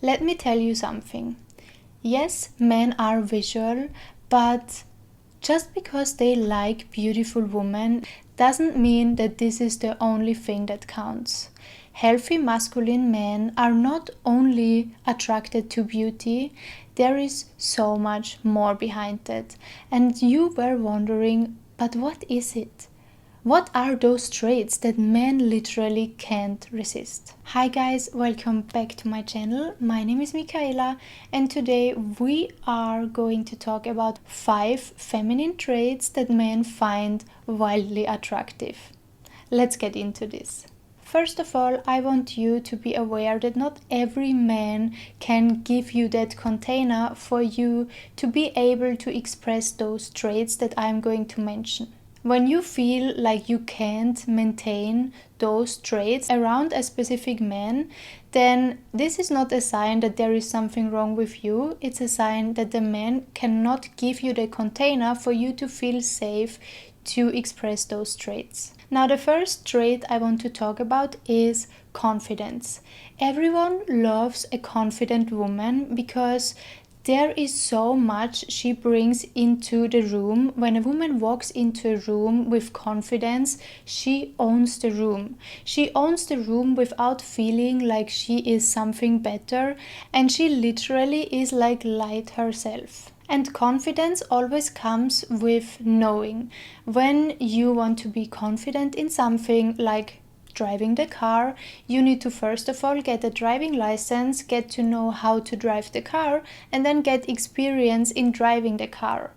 Let me tell you something. Yes, men are visual, but just because they like beautiful women doesn't mean that this is the only thing that counts. Healthy masculine men are not only attracted to beauty, there is so much more behind it. And you were wondering, but what is it? What are those traits that men literally can't resist? Hi guys, welcome back to my channel. My name is Michaela and today we are going to talk about 5 feminine traits that men find wildly attractive. Let's get into this. First of all, I want you to be aware that not every man can give you that container for you to be able to express those traits that I'm going to mention. When you feel like you can't maintain those traits around a specific man, then this is not a sign that there is something wrong with you. It's a sign that the man cannot give you the container for you to feel safe to express those traits. Now, the first trait I want to talk about is confidence. Everyone loves a confident woman because there is so much she brings into the room. When a woman walks into a room with confidence, she owns the room. She owns the room without feeling like she is something better, and she literally is like light herself. And confidence always comes with knowing. When you want to be confident in something like driving the car, you need to first of all get a driving license, get to know how to drive the car, and then get experience in driving the car.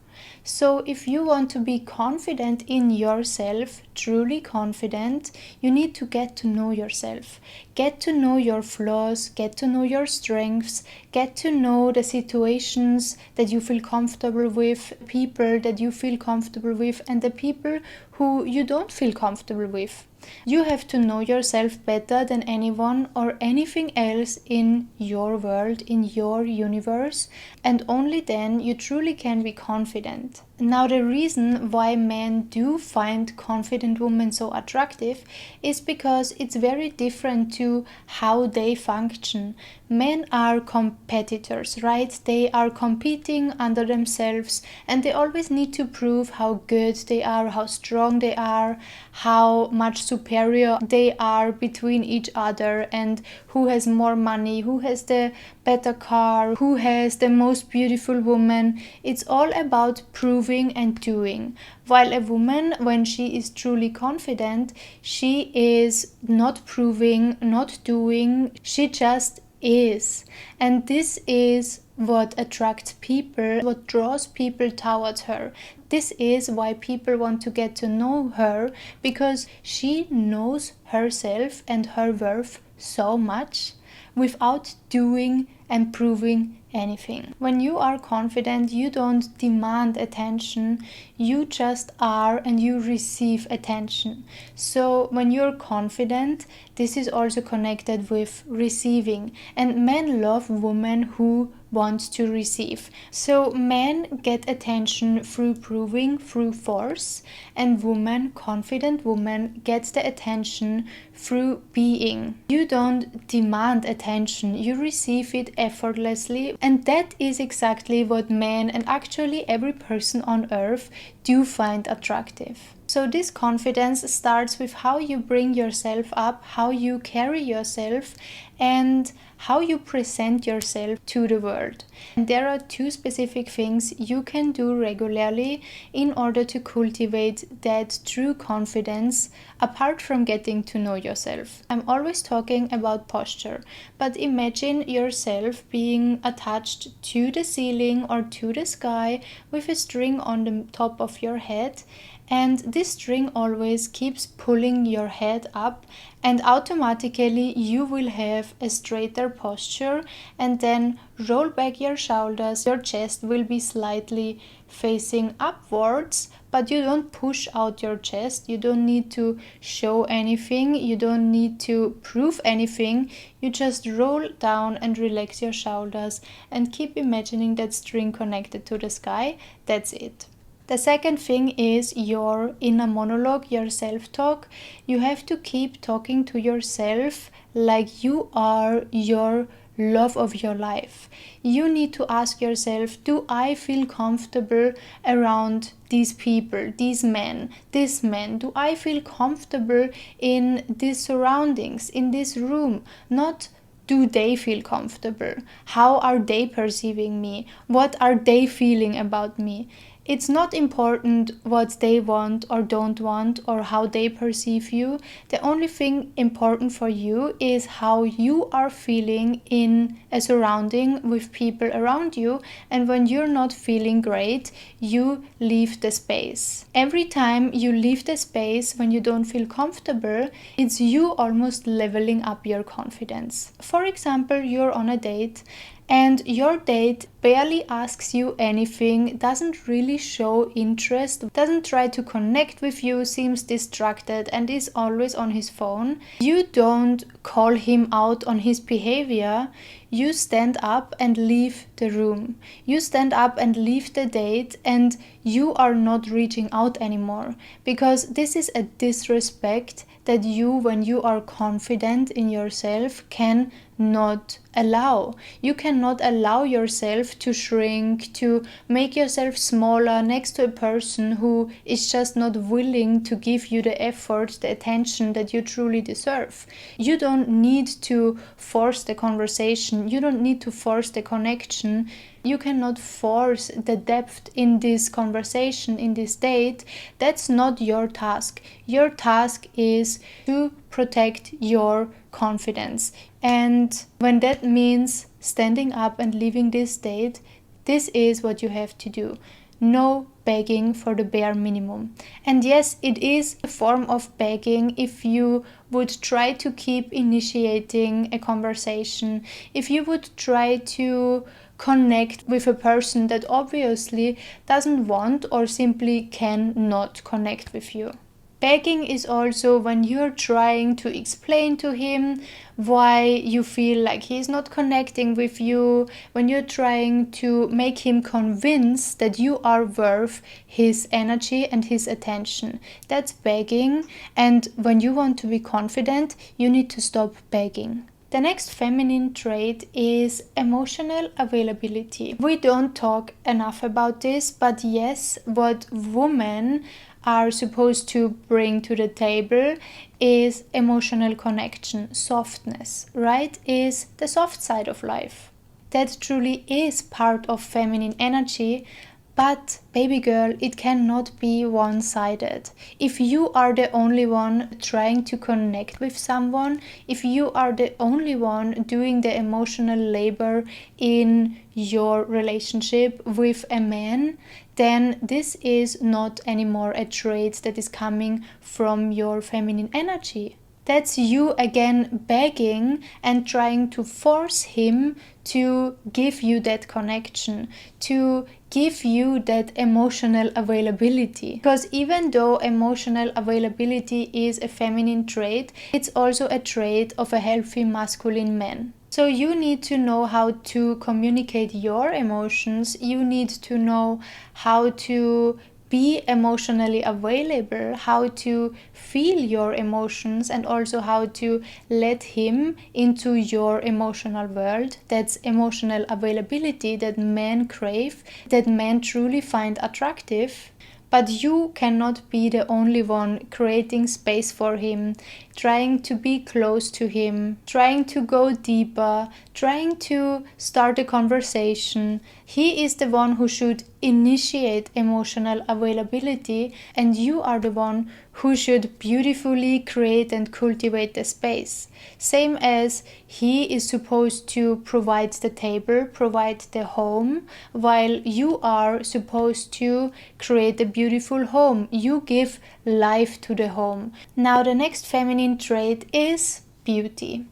So if you want to be confident in yourself, truly confident, you need to get to know yourself. Get to know your flaws, get to know your strengths, get to know the situations that you feel comfortable with, people that you feel comfortable with, and the people who you don't feel comfortable with. You have to know yourself better than anyone or anything else in your world, in your universe, and only then you truly can be confident. Now, the reason why men do find confident women so attractive is because it's very different to how they function. Men are competitors, right? They are competing under themselves and they always need to prove how good they are, how strong they are, how much superior they are between each other, and who has more money, who has the better car, who has the most beautiful woman. It's all about proving and doing. While a woman, when she is truly confident, she is not proving, not doing, she just is. And this is what attracts people, what draws people towards her. This is why people want to get to know her, because she knows herself and her worth so much without doing and proving anything. When you are confident, you don't demand attention, you just are and you receive attention. So when you're confident, this is also connected with receiving, and men love women who want to receive. So men get attention through proving, through force, and women, confident women, gets the attention through being. You don't demand attention, you receive it effortlessly, and that is exactly what men and actually every person on earth do find attractive. So this confidence starts with how you bring yourself up, how you carry yourself, and how you present yourself to the world. And there are 2 specific things you can do regularly in order to cultivate that true confidence apart from getting to know yourself. I'm always talking about posture, but imagine yourself being attached to the ceiling or to the sky with a string on the top of your head, and this string always keeps pulling your head up, and automatically you will have a straighter posture, and then roll back your shoulders. Your chest will be slightly facing upwards, but you don't push out your chest. You don't need to show anything, you don't need to prove anything. You just roll down and relax your shoulders and keep imagining that string connected to the sky. That's it. The second thing is your inner monologue, your self-talk. You have to keep talking to yourself like you are your love of your life. You need to ask yourself, do I feel comfortable around these people, these men, this man? Do I feel comfortable in these surroundings, in this room? Not do they feel comfortable? How are they perceiving me? What are they feeling about me? It's not important what they want or don't want or how they perceive you. The only thing important for you is how you are feeling in a surrounding with people around you. And when you're not feeling great, you leave the space. Every time you leave the space when you don't feel comfortable, it's you almost leveling up your confidence. For example, you're on a date and your date barely asks you anything, doesn't really show interest, doesn't try to connect with you, seems distracted and is always on his phone. You don't call him out on his behavior. You stand up and leave the room. You stand up and leave the date, and you are not reaching out anymore, because this is a disrespect that you, when you are confident in yourself, can not allow. You cannot allow yourself to shrink, to make yourself smaller next to a person who is just not willing to give you the effort, the attention that you truly deserve. You don't need to force the conversation. You don't need to force the connection. You cannot force the depth in this conversation, in this date. That's not your task. Your task is to protect your confidence. And when that means standing up and leaving this date, this is what you have to do. No begging for the bare minimum. And yes, it is a form of begging if you would try to keep initiating a conversation, if you would try to connect with a person that obviously doesn't want or simply cannot connect with you. Begging is also when you're trying to explain to him why you feel like he's not connecting with you, when you're trying to make him convinced that you are worth his energy and his attention. That's begging, and when you want to be confident, you need to stop begging. The next feminine trait is emotional availability. We don't talk enough about this, but yes, what women are supposed to bring to the table is emotional connection, softness, right? Is the soft side of life. That truly is part of feminine energy, but baby girl, it cannot be one-sided. If you are the only one trying to connect with someone, if you are the only one doing the emotional labor in your relationship with a man, then this is not anymore a trait that is coming from your feminine energy. That's you again begging and trying to force him to give you that connection, to give you that emotional availability. Because even though emotional availability is a feminine trait, it's also a trait of a healthy masculine man. So you need to know how to communicate your emotions. You need to know how to be emotionally available, how to feel your emotions, and also how to let him into your emotional world. That's emotional availability that men crave, that men truly find attractive. But you cannot be the only one creating space for him, trying to be close to him, trying to go deeper, trying to start a conversation. He is the one who should initiate emotional availability, and you are the one who should beautifully create and cultivate the space. Same as he is supposed to provide the table, provide the home, while you are supposed to create a beautiful home. You give life to the home. Now the next feminine trait is beauty.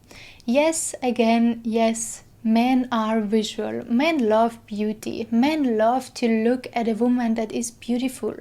Yes, again, yes. Men are visual. Men love beauty. Men love to look at a woman that is beautiful.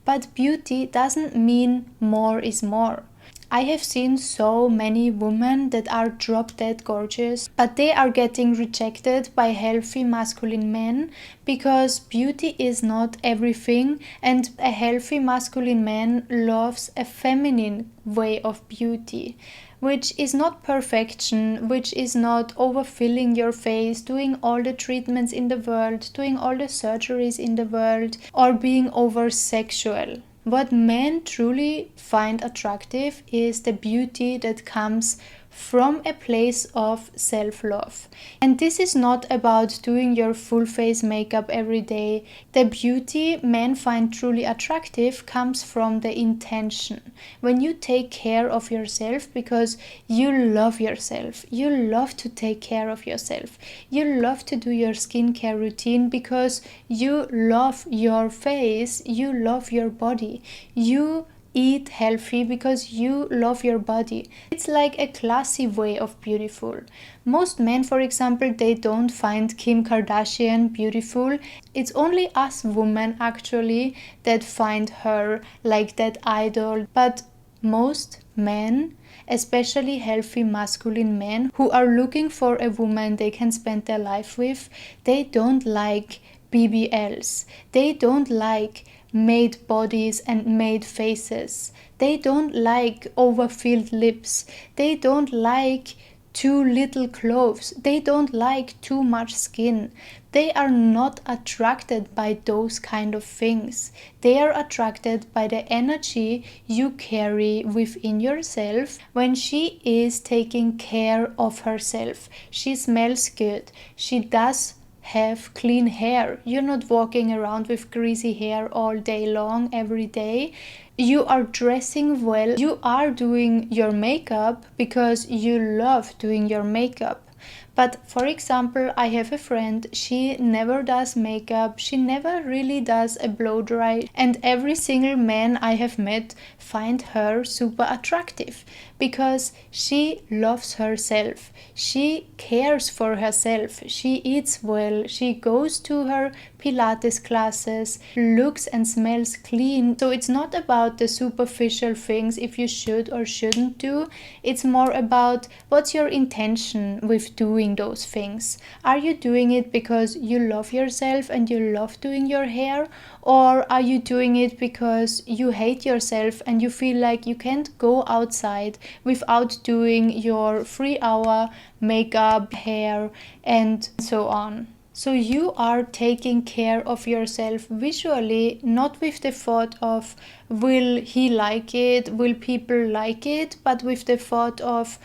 But beauty doesn't mean more is more. I have seen so many women that are drop dead gorgeous, but they are getting rejected by healthy masculine men because beauty is not everything, and a healthy masculine man loves a feminine way of beauty. which is not perfection, which is not overfilling your face, doing all the treatments in the world, doing all the surgeries in the world, or being over sexual. What men truly find attractive is the beauty that comes from a place of self-love. And this is not about doing your full face makeup every day. The beauty men find truly attractive comes from the intention. When you take care of yourself because you love yourself, you love to take care of yourself, you love to do your skincare routine because you love your face, you love your body, you eat healthy because you love your body. It's like a classy way of beautiful. Most men, for example, they don't find Kim Kardashian beautiful. It's only us women actually that find her like that idol. But most men, especially healthy masculine men who are looking for a woman they can spend their life with, they don't like BBLs. They don't like made bodies and made faces. They don't like overfilled lips. They don't like too little clothes. They don't like too much skin. They are not attracted by those kind of things. They are attracted by the energy you carry within yourself when she is taking care of herself. She smells good. She does have clean hair. You're not walking around with greasy hair all day long, every day. You are dressing well. You are doing your makeup because you love doing your makeup. But for example, I have a friend, she never does makeup, she never really does a blow dry, and every single man I have met find her super attractive because she loves herself, she cares for herself, she eats well, she goes to her Pilates classes, looks and smells clean. So it's not about the superficial things if you should or shouldn't do, it's more about what's your intention with doing those things. Are you doing it because you love yourself and you love doing your hair, or are you doing it because you hate yourself and you feel like you can't go outside without doing your 3-hour makeup, hair, and so on? So you are taking care of yourself visually, not with the thought of will he like it, will people like it, but with the thought of,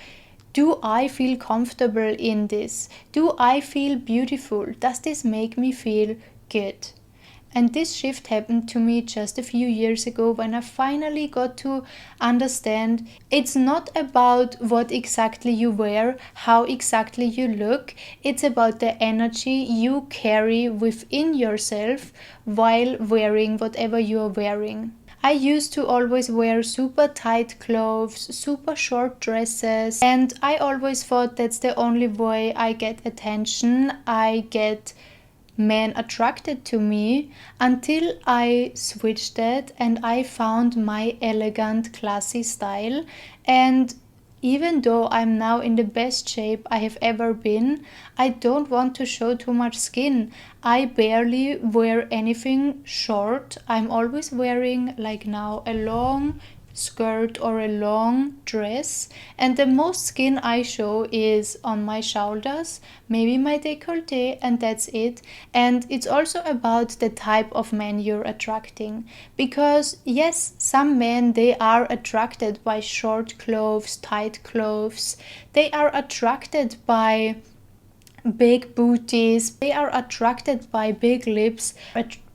do I feel comfortable in this? Do I feel beautiful? Does this make me feel good? And this shift happened to me just a few years ago when I finally got to understand it's not about what exactly you wear, how exactly you look. It's about the energy you carry within yourself while wearing whatever you are wearing. I used to always wear super tight clothes, super short dresses, and I always thought that's the only way I get attention, I get men attracted to me, until I switched that and I found my elegant, classy style. And even though I'm now in the best shape I have ever been, I don't want to show too much skin. I barely wear anything short. I'm always wearing, like now, a long skirt or a long dress, and the most skin I show is on my shoulders, maybe my décolleté, and that's it. And it's also about the type of man you're attracting, because yes, some men, they are attracted by short clothes, tight clothes, they are attracted by big booties, they are attracted by big lips,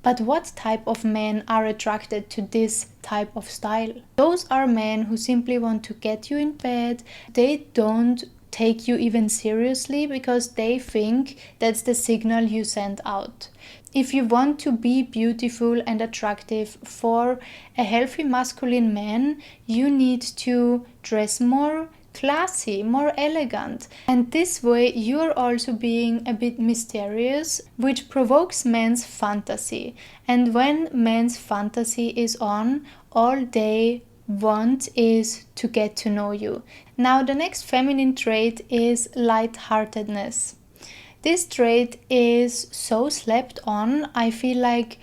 but what type of men are attracted to this type of style? Those are men who simply want to get you in bed. They don't take you even seriously because they think that's the signal you send out. If you want to be beautiful and attractive for a healthy masculine man, you need to dress more classy, more elegant, and this way you're also being a bit mysterious, which provokes men's fantasy. And when men's fantasy is on, all they want is to get to know you. Now the next feminine trait is lightheartedness. This trait is so slept on. I feel like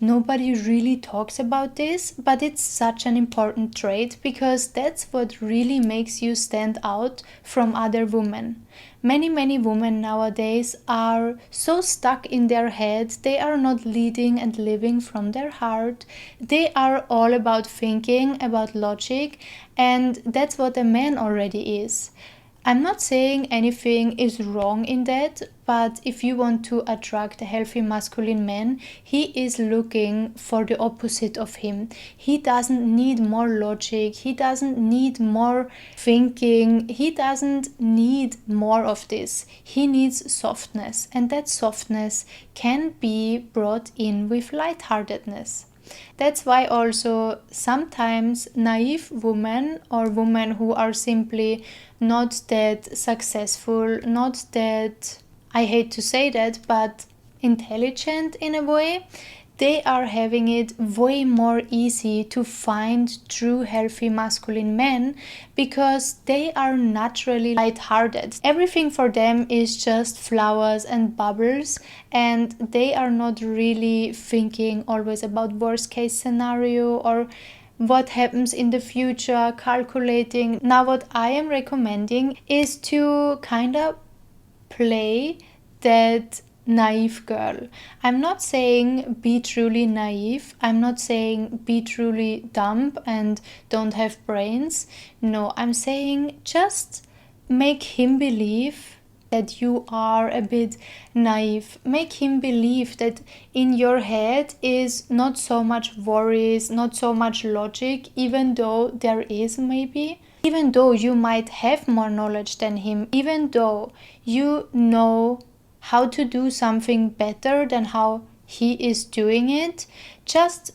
nobody really talks about this, but it's such an important trait because that's what really makes you stand out from other women. Many women nowadays are so stuck in their head, they are not leading and living from their heart. They are all about thinking, about logic, and that's what a man already is. I'm not saying anything is wrong in that, but if you want to attract a healthy masculine man, he is looking for the opposite of him. He doesn't need more logic, he doesn't need more thinking, he doesn't need more of this. He needs softness, and that softness can be brought in with lightheartedness. That's why also sometimes naive women or women who are simply not that successful, not that, I hate to say that, but intelligent in a way, they are having it way more easy to find true healthy masculine men because they are naturally lighthearted. Everything for them is just flowers and bubbles, and they are not really thinking always about worst case scenario or what happens in the future, calculating. Now what I am recommending is to kind of play that naive girl. I'm not saying be truly naive. I'm not saying be truly dumb and don't have brains. No, I'm saying just make him believe that you are a bit naive. Make him believe that in your head is not so much worries, not so much logic, even though there is maybe. Even though you might have more knowledge than him, even though you know how to do something better than how he is doing it, just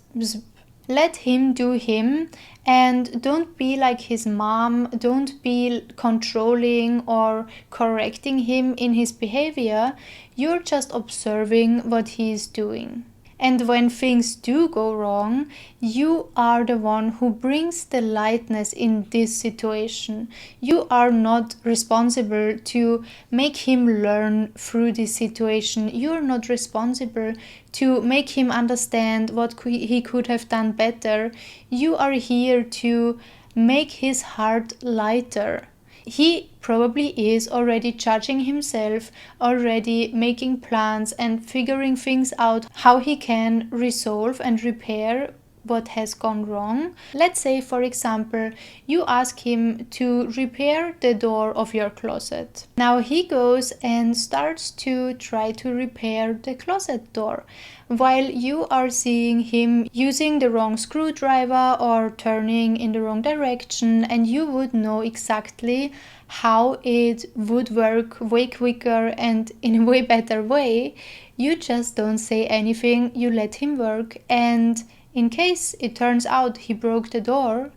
let him do him and don't be like his mom, don't be controlling or correcting him in his behavior. You're just observing what he is doing. And when things do go wrong, you are the one who brings the lightness in this situation. You are not responsible to make him learn through this situation. You're not responsible to make him understand what he could have done better. You are here to make his heart lighter. He probably is already judging himself, already making plans and figuring things out how he can resolve and repair what has gone wrong. Let's say, for example, you ask him to repair the door of your closet. Now he goes and starts to try to repair the closet door, while you are seeing him using the wrong screwdriver or turning in the wrong direction, and you would know exactly how it would work way quicker and in a way better way. You just don't say anything, you let him work, and in case it turns out he broke the door,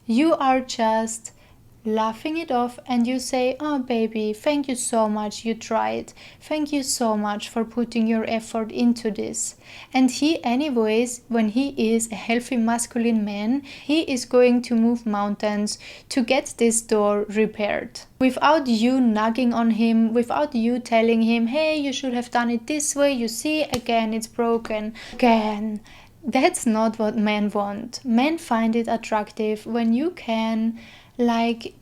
you are just laughing it off and you say, "Oh baby, thank you so much, you tried. Thank you so much for putting your effort into this." And he anyways, when he is a healthy masculine man, he is going to move mountains to get this door repaired. Without you nagging on him, without you telling him, "Hey, you should have done it this way, you see, again it's broken." Again. That's not what men want. Men find it attractive when you can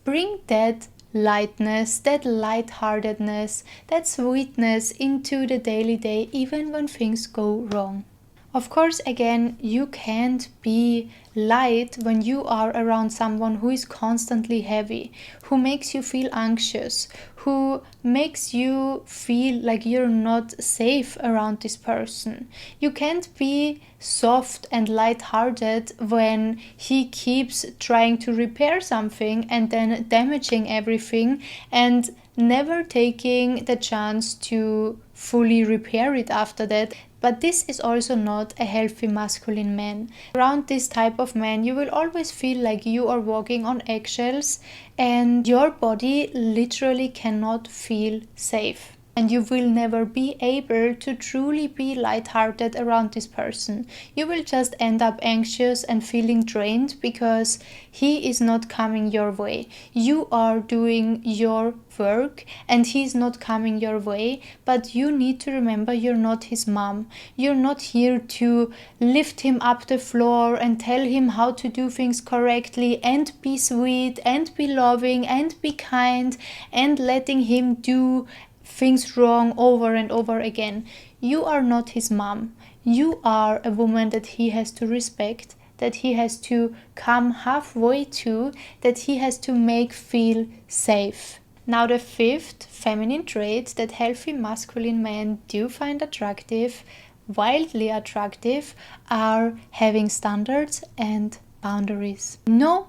bring that lightness, that lightheartedness, that sweetness into the daily day, even when things go wrong. Of course, again, you can't be light when you are around someone who is constantly heavy, who makes you feel anxious, who makes you feel like you're not safe around this person. You can't be soft and light-hearted when he keeps trying to repair something and then damaging everything and never taking the chance to fully repair it after that. But this is also not a healthy masculine man. Around this type of man, you will always feel like you are walking on eggshells and your body literally cannot feel safe. and you will never be able to truly be lighthearted around this person. You will just end up anxious and feeling drained because he is not coming your way. You are doing your work and he's not coming your way, but you need to remember you're not his mom. You're not here to lift him up the floor and tell him how to do things correctly and be sweet and be loving and be kind and letting him do things wrong over and over again. You are not his mom. You are a woman that he has to respect, that he has to come halfway to, that he has to make feel safe. Now the fifth feminine trait that healthy masculine men do find attractive, wildly attractive, are having standards and boundaries. No,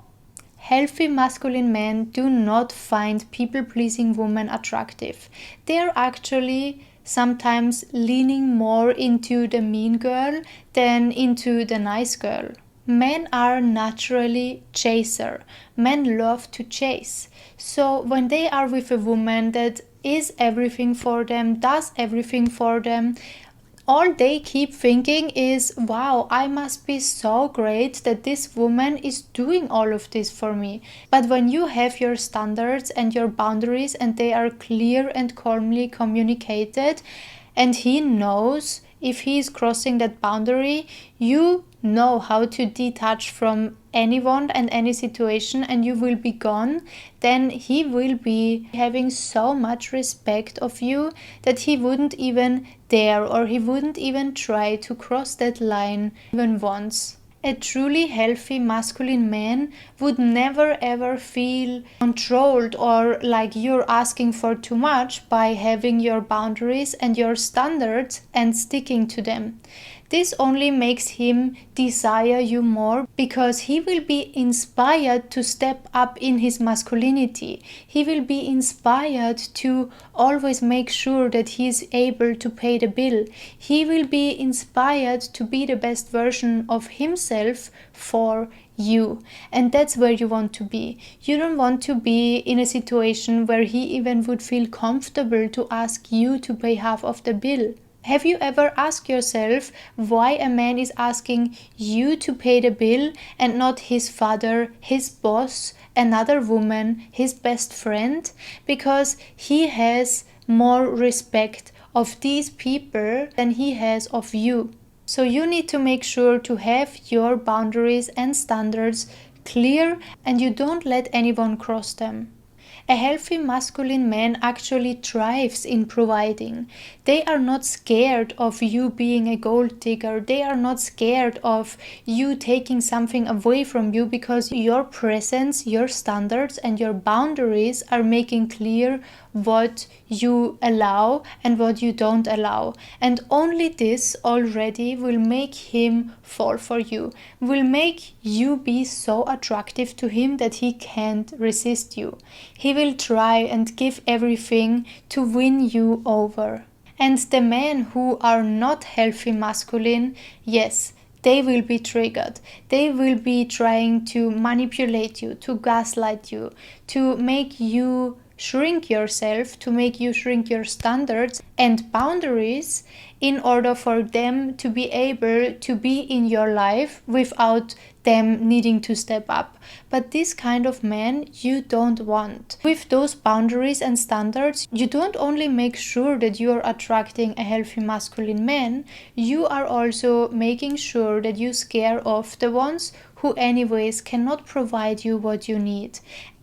healthy masculine men do not find people-pleasing women attractive. They are actually sometimes leaning more into the mean girl than into the nice girl. Men are naturally chaser. Men love to chase. So when they are with a woman that is everything for them, does everything for them, all they keep thinking is, wow, I must be so great that this woman is doing all of this for me. But when you have your standards and your boundaries and they are clear and calmly communicated, and he knows if he is crossing that boundary, you know how to detach from anyone and any situation and you will be gone, then he will be having so much respect of you that he wouldn't even dare or he wouldn't even try to cross that line even once. A truly healthy masculine man would never ever feel controlled or like you're asking for too much by having your boundaries and your standards and sticking to them. This only makes him desire you more because he will be inspired to step up in his masculinity. He will be inspired to always make sure that he is able to pay the bill. He will be inspired to be the best version of himself for you. And that's where you want to be. You don't want to be in a situation where he even would feel comfortable to ask you to pay half of the bill. Have you ever asked yourself why a man is asking you to pay the bill and not his father, his boss, another woman, his best friend? Because he has more respect of these people than he has of you. So you need to make sure to have your boundaries and standards clear and you don't let anyone cross them. A healthy masculine man actually thrives in providing. They are not scared of you being a gold digger. They are not scared of you taking something away from you because your presence, your standards and your boundaries are making clear what you allow and what you don't allow. And only this already will make him fall for you, will make you be so attractive to him that he can't resist you. He will try and give everything to win you over. And the men who are not healthy masculine, yes, they will be triggered. They will be trying to manipulate you, to gaslight you, to make you shrink yourself, to make you shrink your standards and boundaries in order for them to be able to be in your life without them needing to step up. But this kind of man you don't want. With those boundaries and standards, you don't only make sure that you are attracting a healthy masculine man, you are also making sure that you scare off the ones who anyways cannot provide you what you need.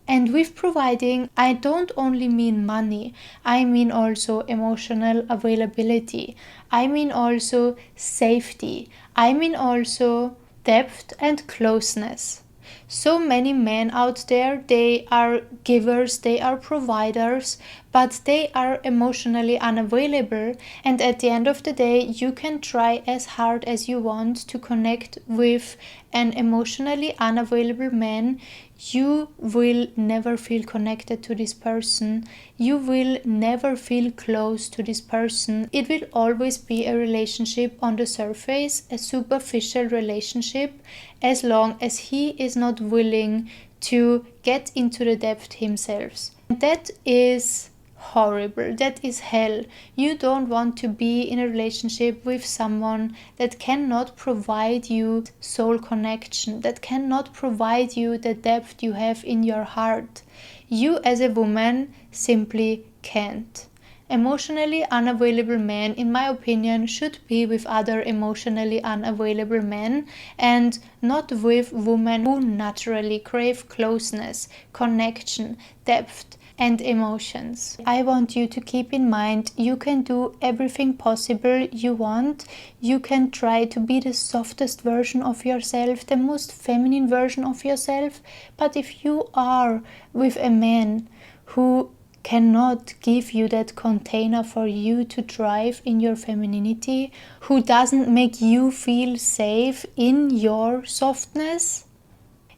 And with providing, I don't only mean money, I mean also emotional availability. I mean also safety. I mean also depth and closeness. So many men out there, they are givers, they are providers, but they are emotionally unavailable. And at the end of the day, you can try as hard as you want to connect with an emotionally unavailable man. You will never feel connected to this person. You will never feel close to this person. It will always be a relationship on the surface, a superficial relationship, as long as he is not willing to get into the depth himself. That is horrible. That is hell. You don't want to be in a relationship with someone that cannot provide you soul connection, that cannot provide you the depth you have in your heart. You as a woman simply can't. Emotionally unavailable men, in my opinion, should be with other emotionally unavailable men and not with women who naturally crave closeness, connection, depth, and emotions. I want you to keep in mind you can do everything possible you want. You can try to be the softest version of yourself, the most feminine version of yourself, but if you are with a man who cannot give you that container for you to thrive in your femininity, who doesn't make you feel safe in your softness,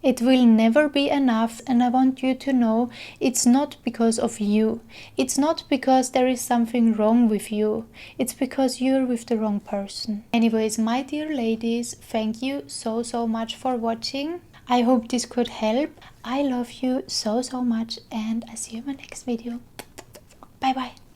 it will never be enough. And I want you to know it's not because of you. It's not because there is something wrong with you. It's because you're with the wrong person. Anyways, my dear ladies, thank you so much for watching. I hope this could help. I love you so much, and I see you in my next video. Bye bye.